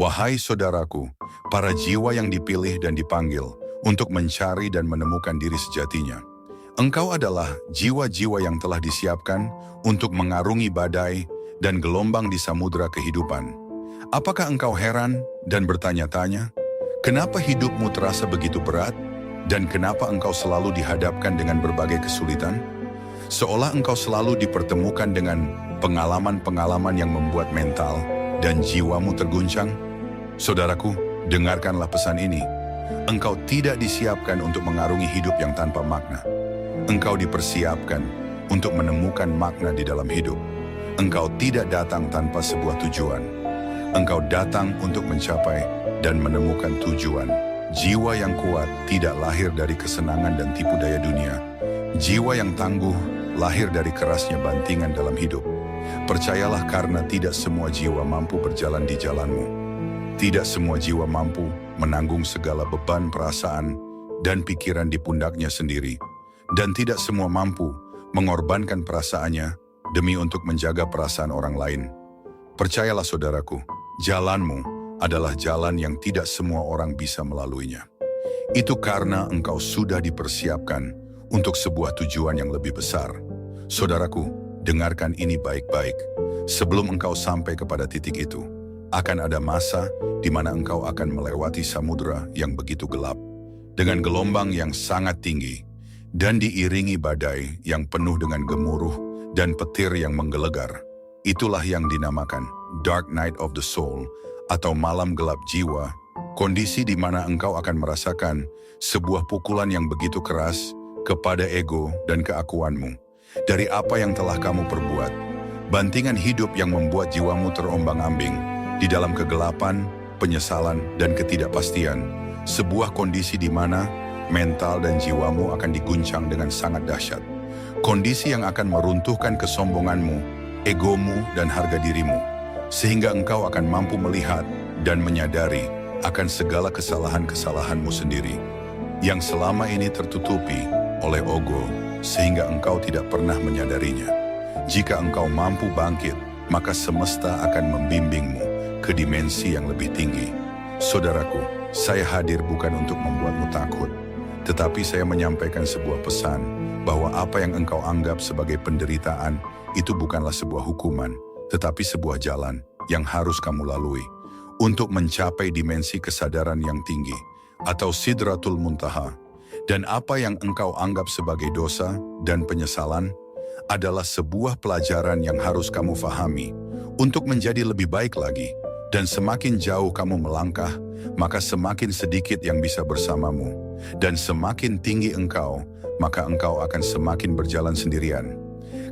Wahai saudaraku, para jiwa yang dipilih dan dipanggil untuk mencari dan menemukan diri sejatinya. Engkau adalah jiwa-jiwa yang telah disiapkan untuk mengarungi badai dan gelombang di samudera kehidupan. Apakah engkau heran dan bertanya-tanya, kenapa hidupmu terasa begitu berat? Dan kenapa engkau selalu dihadapkan dengan berbagai kesulitan? Seolah engkau selalu dipertemukan dengan pengalaman-pengalaman yang membuat mental dan jiwamu terguncang. Saudaraku, dengarkanlah pesan ini. Engkau tidak disiapkan untuk mengarungi hidup yang tanpa makna. Engkau dipersiapkan untuk menemukan makna di dalam hidup. Engkau tidak datang tanpa sebuah tujuan. Engkau datang untuk mencapai dan menemukan tujuan. Jiwa yang kuat tidak lahir dari kesenangan dan tipu daya dunia. Jiwa yang tangguh lahir dari kerasnya bantingan dalam hidup. Percayalah, karena tidak semua jiwa mampu berjalan di jalanmu. Tidak semua jiwa mampu menanggung segala beban perasaan dan pikiran di pundaknya sendiri. Dan tidak semua mampu mengorbankan perasaannya demi untuk menjaga perasaan orang lain. Percayalah saudaraku, jalanmu adalah jalan yang tidak semua orang bisa melaluinya. Itu karena engkau sudah dipersiapkan untuk sebuah tujuan yang lebih besar. Saudaraku, dengarkan ini baik-baik. Sebelum engkau sampai kepada titik itu, akan ada masa di mana engkau akan melewati samudera yang begitu gelap, dengan gelombang yang sangat tinggi, dan diiringi badai yang penuh dengan gemuruh dan petir yang menggelegar. Itulah yang dinamakan Dark Night of the Soul, atau malam gelap jiwa, kondisi di mana engkau akan merasakan sebuah pukulan yang begitu keras kepada ego dan keakuanmu. Dari apa yang telah kamu perbuat, bantingan hidup yang membuat jiwamu terombang-ambing di dalam kegelapan, penyesalan, dan ketidakpastian. Sebuah kondisi di mana mental dan jiwamu akan diguncang dengan sangat dahsyat. Kondisi yang akan meruntuhkan kesombonganmu, egomu, dan harga dirimu. Sehingga engkau akan mampu melihat dan menyadari akan segala kesalahan-kesalahanmu sendiri, yang selama ini tertutupi oleh ego, sehingga engkau tidak pernah menyadarinya. Jika engkau mampu bangkit, maka semesta akan membimbingmu ke dimensi yang lebih tinggi. Saudaraku, saya hadir bukan untuk membuatmu takut, tetapi saya menyampaikan sebuah pesan bahwa apa yang engkau anggap sebagai penderitaan itu bukanlah sebuah hukuman, tetapi sebuah jalan yang harus kamu lalui untuk mencapai dimensi kesadaran yang tinggi atau Sidratul Muntaha. Dan apa yang engkau anggap sebagai dosa dan penyesalan adalah sebuah pelajaran yang harus kamu fahami untuk menjadi lebih baik lagi. Dan semakin jauh kamu melangkah, maka semakin sedikit yang bisa bersamamu. Dan semakin tinggi engkau, maka engkau akan semakin berjalan sendirian.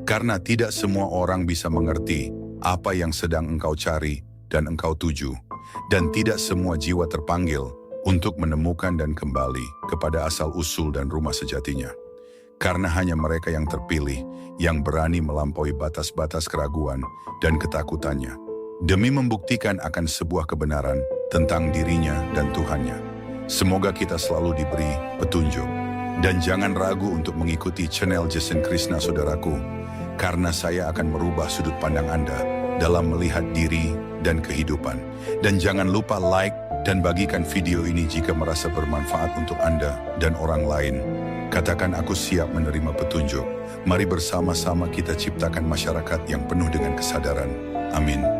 Karena tidak semua orang bisa mengerti apa yang sedang engkau cari dan engkau tuju. Dan tidak semua jiwa terpanggil untuk menemukan dan kembali kepada asal-usul dan rumah sejatinya. Karena hanya mereka yang terpilih yang berani melampaui batas-batas keraguan dan ketakutannya, demi membuktikan akan sebuah kebenaran tentang dirinya dan Tuhannya. Semoga kita selalu diberi petunjuk. Dan jangan ragu untuk mengikuti channel Jason Krishna, saudaraku, karena saya akan merubah sudut pandang Anda dalam melihat diri dan kehidupan. Dan jangan lupa like dan bagikan video ini jika merasa bermanfaat untuk Anda dan orang lain. Katakan, aku siap menerima petunjuk. Mari bersama-sama kita ciptakan masyarakat yang penuh dengan kesadaran. Amin.